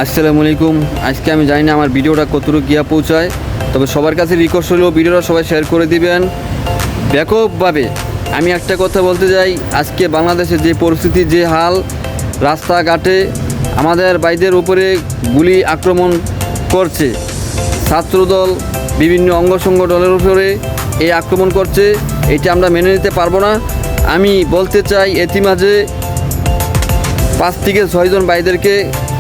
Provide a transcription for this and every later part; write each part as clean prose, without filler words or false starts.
আসসালামু আলাইকুম। আজকে আমি জানি না আমার ভিডিওটা কতটুকু গিয়া পৌঁছায়, তবে সবার কাছে রিকোয়েস্ট হলো ভিডিওটা সবাই শেয়ার করে দিবেন ব্যাপকভাবে। আমি একটা কথা বলতে চাই, আজকে বাংলাদেশের যে পরিস্থিতি, যে হাল, রাস্তাঘাটে আমাদের ভাইদের উপরে গুলি আক্রমণ করছে, ছাত্রদল বিভিন্ন অঙ্গ সংগঠনের উপরে এই আক্রমণ করছে, এটা আমরা মেনে নিতে পারবো না। আমি বলতে চাই, এতিমাঝে 5 থেকে 6 জন ভাইদেরকে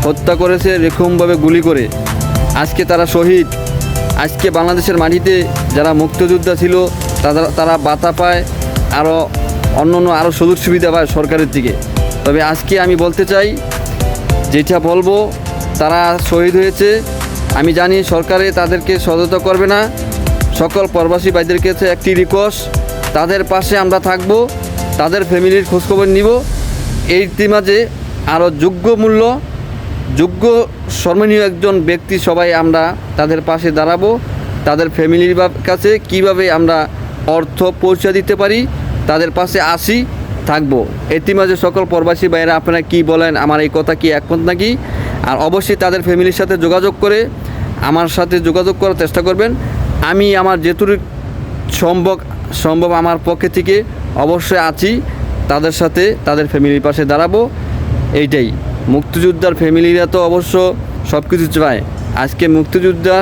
হত্যা করেছে এরকমভাবে গুলি করে। আজকে তারা শহীদ। আজকে বাংলাদেশের মাটিতে যারা মুক্তিযোদ্ধা ছিল তারা ভাতা পায়, আরও সুযোগ সুবিধা পায় সরকারের থেকে। তবে আজকে আমি বলতে চাই, যেটা বলবো, তারা শহীদ হয়েছে। আমি জানি সরকারে তাদেরকে সহায়তা করবে না। সকল প্রবাসী ভাইদের কাছে একটি রিকোয়েস্ট, তাদের পাশে আমরা থাকব, তাদের ফ্যামিলির খোঁজখবর নিব। এই মাঝে আরও যোগ্য সম্মানীয় একজন ব্যক্তি সবাই আমরা তাদের পাশে দাঁড়াবো। তাদের ফ্যামিলির কাছে কিভাবে আমরা অর্থ পৌঁছে দিতে পারি, তাদের পাশে থাকবো। মাঝে সকল প্রবাসী ভাইয়েরা আপনারা কি বলেন, আমার এই কথা কি একমত নাকি? আর অবশ্যই তাদের ফ্যামিলির সাথে যোগাযোগ করে আমার সাথে যোগাযোগ করার চেষ্টা করবেন। আমি আমার যেটুকু সম্ভব আমার পক্ষে থেকে অবশ্যই আছি, তাদের সাথে তাদের ফ্যামিলির পাশে দাঁড়াবো। এইটাই, মুক্তিযোদ্ধার ফ্যামিলিরা তো অবশ্য সব কিছু চায়। আজকে মুক্তিযোদ্ধা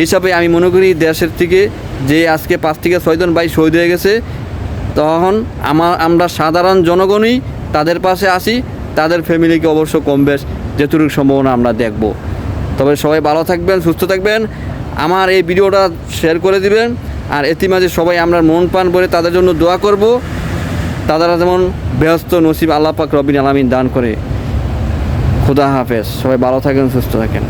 হিসাবে আমি মনে করি দেশের থেকে যে আজকে 5 থেকে 6 জন ভাই শহীদ হয়ে গেছে, তখন আমরা সাধারণ জনগণই তাদের পাশে আসি, তাদের ফ্যামিলিকে অবশ্য কম বেশ যেটুকু সম্ভাবনা আমরা দেখব। তবে সবাই ভালো থাকবেন, সুস্থ থাকবেন, আমার এই ভিডিওটা শেয়ার করে দিবেন। আর মাঝে সবাই আমরা মন প্রাণ ভরে তাদের জন্য দোয়া করব, তারা যেমন বেহেশত নসিব আল্লাহ পাক রব্বুল আলামিন দান করে। খুদা হাফেজ। সবাই ভালো থাকেন, সুস্থ থাকেন।